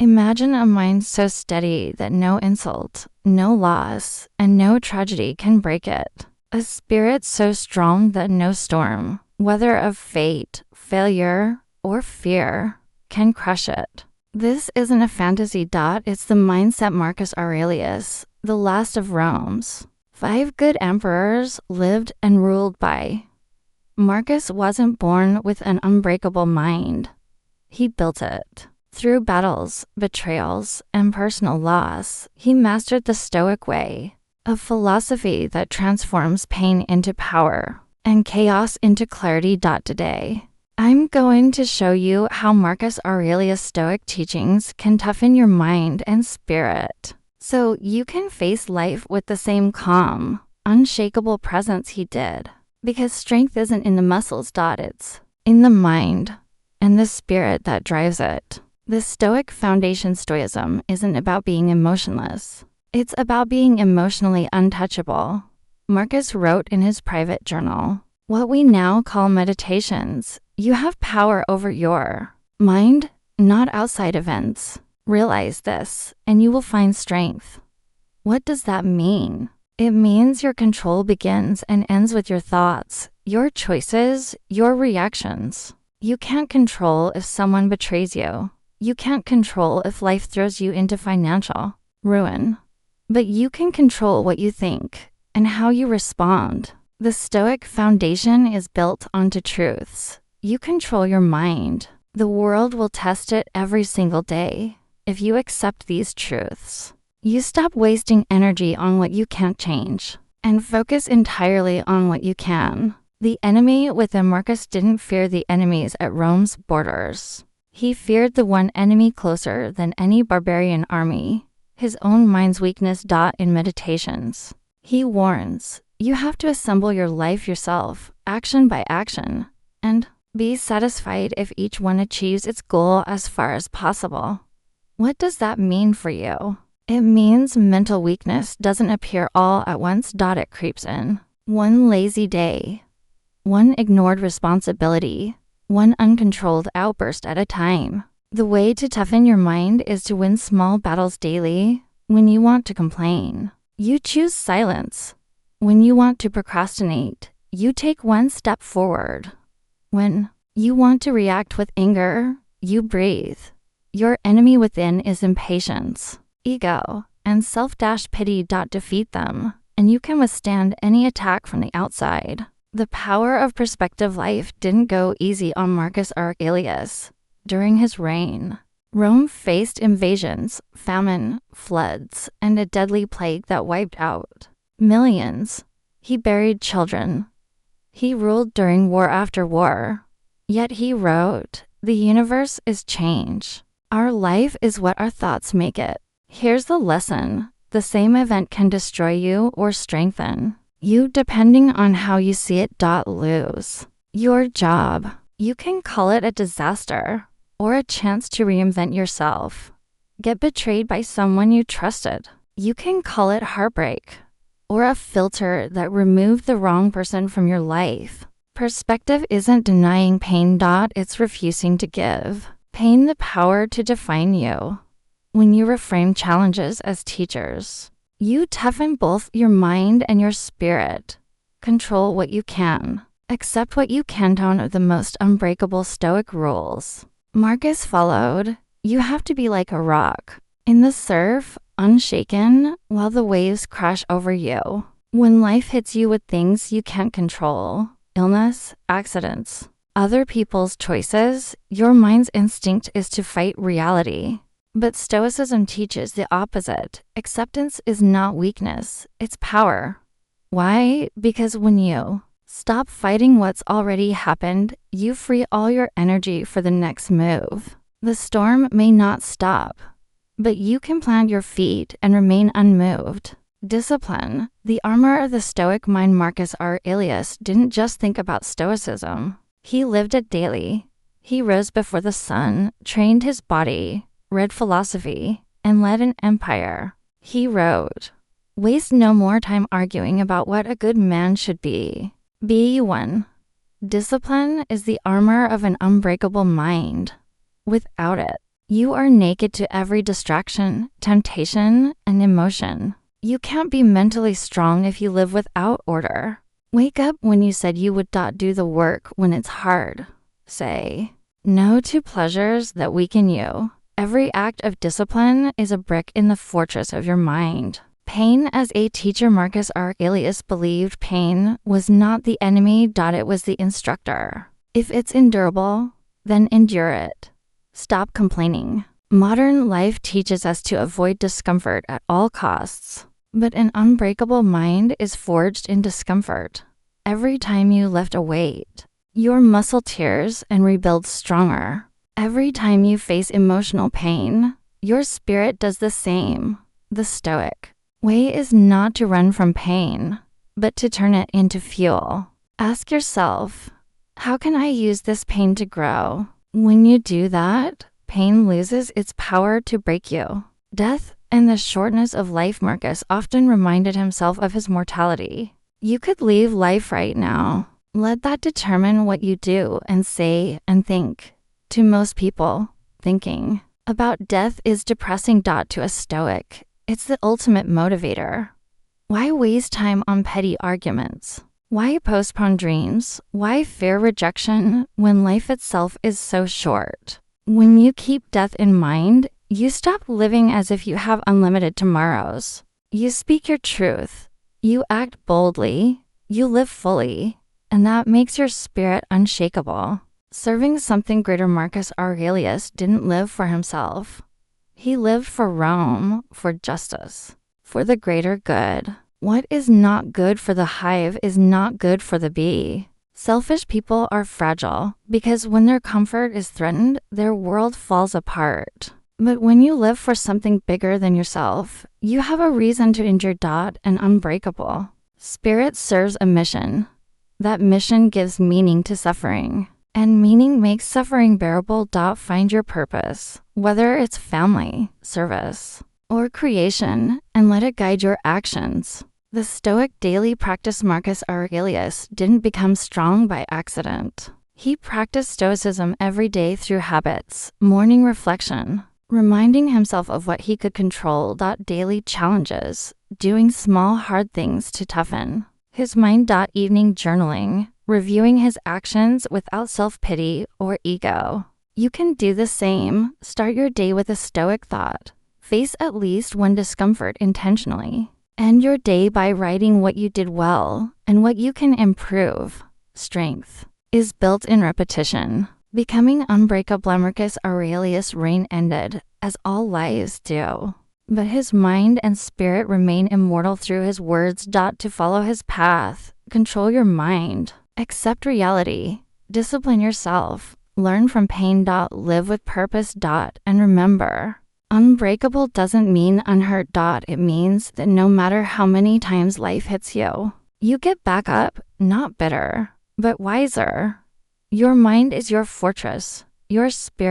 Imagine a mind so steady that no insult, no loss, and no tragedy can break it. A spirit so strong that no storm, whether of fate, failure, or fear, can crush it. This isn't a fantasy. It's the mindset Marcus Aurelius, the last of Rome's 5 good emperors, lived and ruled by. Marcus wasn't born with an unbreakable mind. He built it. Through battles, betrayals, and personal loss, he mastered the Stoic way, a philosophy that transforms pain into power and chaos into clarity. Today, I'm going to show you how Marcus Aurelius Stoic teachings can toughen your mind and spirit, so you can face life with the same calm, unshakable presence he did. Because strength isn't in the muscles. It's in the mind and the spirit that drives it. The Stoic foundation Stoicism isn't about being emotionless. It's about being emotionally untouchable. Marcus wrote in his private journal, what we now call meditations, you have power over your mind, not outside events. Realize this, and you will find strength. What does that mean? It means your control begins and ends with your thoughts, your choices, your reactions. You can't control if someone betrays you. You can't control if life throws you into financial ruin. But you can control what you think and how you respond. The Stoic foundation is built onto truths. You control your mind. The world will test it every single day. If you accept these truths, you stop wasting energy on what you can't change and focus entirely on what you can. The enemy within Marcus didn't fear the enemies at Rome's borders. He feared the one enemy closer than any barbarian army, his own mind's weakness. In Meditations, he warns, you have to assemble your life yourself, action by action, and be satisfied if each one achieves its goal as far as possible. What does that mean for you? It means mental weakness doesn't appear all at once. It creeps in. One lazy day, one ignored responsibility, one uncontrolled outburst at a time. The way to toughen your mind is to win small battles daily. When you want to complain, you choose silence. When you want to procrastinate, you take one step forward. When you want to react with anger, you breathe. Your enemy within is impatience, ego, and self-pity. Defeat them, and you can withstand any attack from the outside. The power of perspective. Life didn't go easy on Marcus Aurelius. During his reign, Rome faced invasions, famine, floods, and a deadly plague that wiped out millions. He buried children. He ruled during war after war. Yet he wrote, the universe is change. Our life is what our thoughts make it. Here's the lesson. The same event can destroy you or strengthen you depending on how you see it. Lose your job. You can call it a disaster or a chance to reinvent yourself. Get betrayed by someone you trusted. You can call it heartbreak or a filter that removed the wrong person from your life. Perspective isn't denying pain. It's refusing to give pain the power to define you. When you reframe challenges as teachers, you toughen both your mind and your spirit. Control what you can. Accept what you can't. One of the most unbreakable Stoic rules Marcus followed. You have to be like a rock in the surf, unshaken, while the waves crash over you. When life hits you with things you can't control, illness, accidents, other people's choices, your mind's instinct is to fight reality. But Stoicism teaches the opposite. Acceptance is not weakness, it's power. Why? Because when you stop fighting what's already happened, you free all your energy for the next move. The storm may not stop, but you can plant your feet and remain unmoved. Discipline, the armor of the Stoic mind. Marcus Aurelius didn't just think about Stoicism. He lived it daily. He rose before the sun, trained his body, read philosophy, and led an empire. He wrote, waste no more time arguing about what a good man should be. Be one. Discipline is the armor of an unbreakable mind. Without it, You are naked to every distraction, temptation, and emotion. You can't be mentally strong if you live without order. Wake up when you said you would not do the work when it's hard. Say no to pleasures that weaken you. Every act of discipline is a brick in the fortress of your mind. Pain as a teacher. Marcus Aurelius believed pain was not the enemy. It was the instructor. If it's endurable, then endure it. Stop complaining. Modern life teaches us to avoid discomfort at all costs. But an unbreakable mind is forged in discomfort. Every time you lift a weight, your muscle tears and rebuilds stronger. Every time you face emotional pain, your spirit does the same. The Stoic way is not to run from pain, but to turn it into fuel. Ask yourself, how can I use this pain to grow? When you do that, pain loses its power to break you. Death and the shortness of life. Marcus often reminded himself of his mortality. You could leave life right now. Let that determine what you do and say and think. To most people, thinking about death is depressing. To a Stoic, it's the ultimate motivator. Why waste time on petty arguments? Why postpone dreams? Why fear rejection when life itself is so short? When you keep death in mind, you stop living as if you have unlimited tomorrows. You speak your truth. You act boldly. You live fully. And that makes your spirit unshakable. Serving something greater. Marcus Aurelius didn't live for himself. He lived for Rome, for justice, for the greater good. What is not good for the hive is not good for the bee. Selfish people are fragile because when their comfort is threatened, their world falls apart. But when you live for something bigger than yourself, you have a reason to endure. And unbreakable. Spirit serves a mission. That mission gives meaning to suffering. And meaning makes suffering bearable. Find your purpose, whether it's family, service, or creation, and let it guide your actions. The Stoic daily practice. Marcus Aurelius didn't become strong by accident. He practiced Stoicism every day through habits, morning reflection, reminding himself of what he could control. Daily challenges, doing small hard things to toughen his mind. Evening journaling, reviewing his actions without self-pity or ego. You can do the same. Start your day with a Stoic thought. Face at least one discomfort intentionally. End your day by writing what you did well and what you can improve. Strength is built in repetition. Becoming unbreakable. Marcus Aurelius' reign ended, as all lives do. But his mind and spirit remain immortal through his words. To follow his path, control your mind. Accept reality. Discipline yourself. Learn from pain. Live with purpose. And remember, unbreakable doesn't mean unhurt. It means that no matter how many times life hits you, you get back up, not bitter, but wiser. Your mind is your fortress. Your spirit